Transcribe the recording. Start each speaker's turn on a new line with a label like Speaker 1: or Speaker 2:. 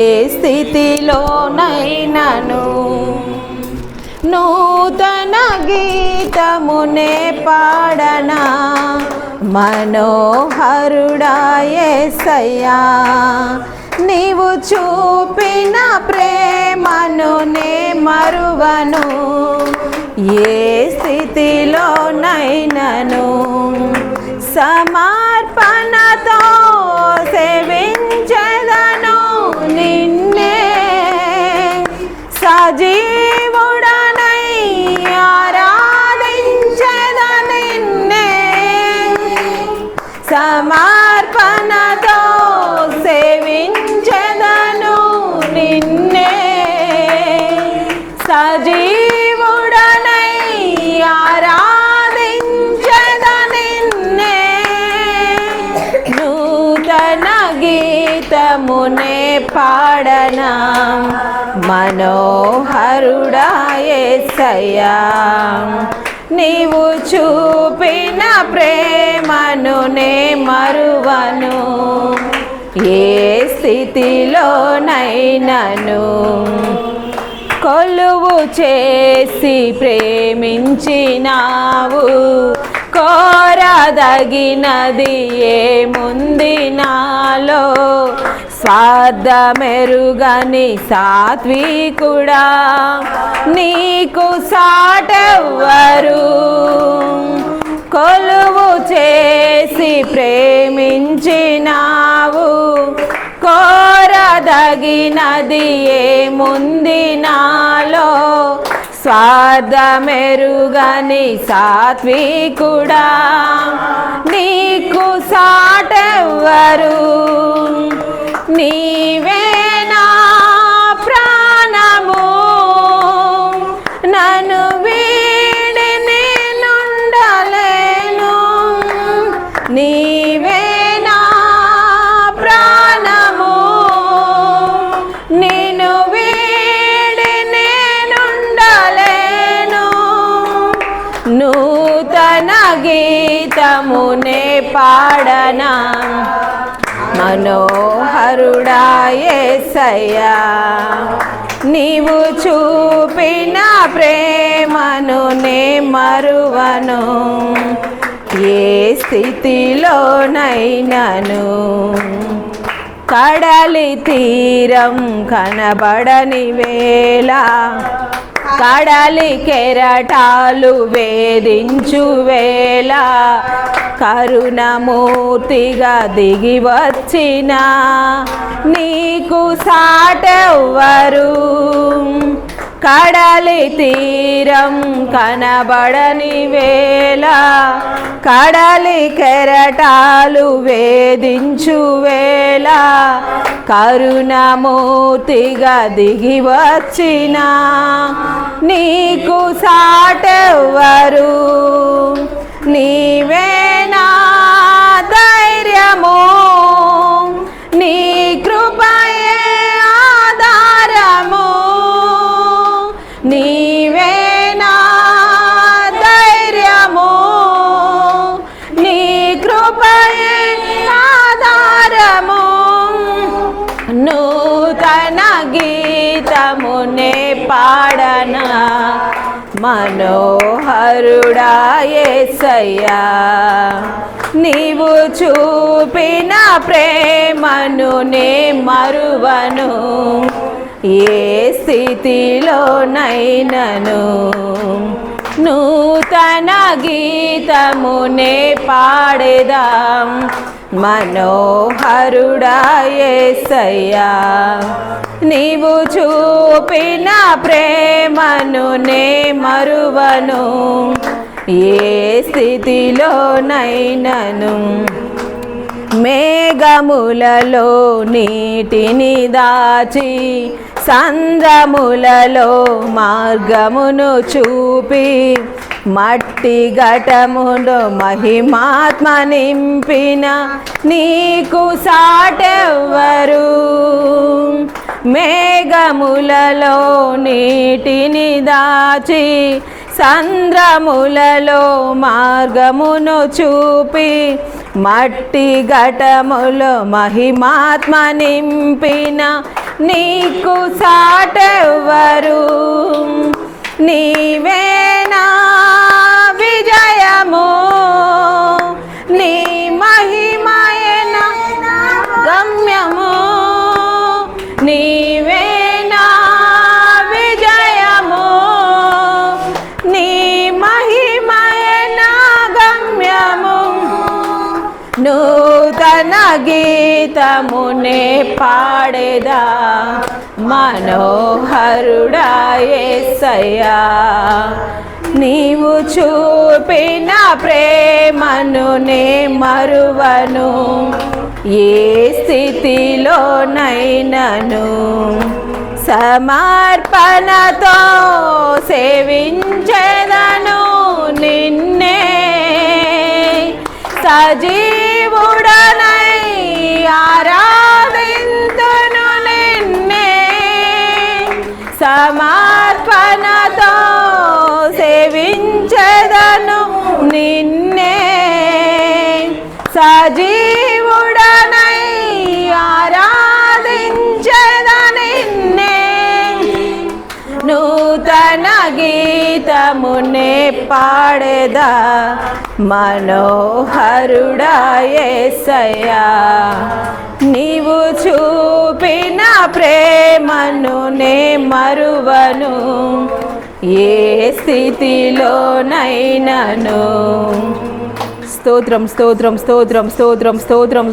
Speaker 1: ఏ స్థితిలోనైనను నూతన గీతమునే పాడనా, మనోహరుడా యేసయ్యా. నీవు చూపిన ప్రేమను నే మరువను, ఏ స్థితిలోనైనను సమర్పణతో సేవించెదను నిన్నే, సజీవుడనై ఆరాధించెద నిన్నే. సమర్పణతో సేవించెదను నిన్నే, సజీవుడనై ఆరాధించెద నిన్నే. నూతన గీతమునే పాడనా, మనోహరుడా యేసయ్యా. నీవు చూపిన ప్రేమను నే మరువను, ఏ స్థితిలోనైనను. కొలువు చేసి ప్రేమించినావు, కోరదగినది ఏముంది నాలో. స్వార్థమెరుగని సాత్వికుడా, నీకు సాటెవ్వరు. కొలువు చేసి ప్రేమించినావు, కోరదగినది ఏముంది నాలో. స్వార్థమెరుగని సాత్వికుడా, నీకు సాటెవ్వరు. నీవే నా ప్రాణము, నన్ను వీడి నేనుండలేను. నీవే నా ప్రాణము, నిన్ను వీడి నేనుండలేను. నూతన గీతమునే పాడనా, మనోహరుడా యేసయ్యా. నీవు చూపిన ప్రేమను నే మరువను, ఏ స్థితిలోనైనను. కడలి తీరం కనబడని వేళ, కడలి కెరటాలు వేధించు వేళ, కరుణమూర్తిగా దిగి వచ్చిన నీకు సాటెవ్వరు. కడలి తీరం కనబడని వేళ, కడలి కెరటాలు వేధించు వేళ, కరుణమూర్తిగా దిగి వచ్చిన నీకు సాటెవ్వరు. నీవే నా ధైర్యము, నీ కృపయే ఆధారము. నీవే నా ధైర్యము, నీ కృపయే ఆధారము. నూతన గీతమునే పాడనా, మనోహరుడా యేసయ్యా. నీవు చూపిన ప్రేమను నే మరువను, ఏ స్థితిలోనైనను. నూతన గీతమునే పాడేదాం, మనోహరుడా యేసయ్యా. నీవు చూపిన ప్రేమను నే మరువను, ఏ స్థితిలోనైనను. మేఘములలో నీటిని దాచి, సంద్రములలో మార్గమును చూపి, మట్టి ఘటములో మహిమాత్మ నింపిన నీకు సాటెవ్వరు. మేఘములలో నీటిని దాచి, సంద్రములలో మార్గమును చూపి, మట్టి ఘటములో మహిమాత్మ నింపిన నీకు సాటెవ్వరు, నీవే నా విజయము, నీ మహిమయే నా గమ్యము, నీవే నా విజయము, నీ మహిమయే నా గమ్యము. నూతన గీతమునే పాడేదా మనోహరుడా యేసయ్యా, నీవు చూపిన ప్రేమను నే మరువను, ఏ స్థితిలోనైనను సమర్పణతో సేవించెదను నిన్నే, సజీవుడనై ఆరాధింతును నిన్నే, సమర్పణతో సేవించెదను నిన్నే, సజీవుడనై ఆరాధించెదను నిన్నే. నూతన గీతమునే పాడేదా మనోహరుడా యేసయ్యా, నీవు చూపిన ప్రేమను నే మరువను, ఏ స్థితిలోనైనను. స్తోత్రం స్తోత్రం స్తోత్రం స్తోత్రం స్తోత్రం.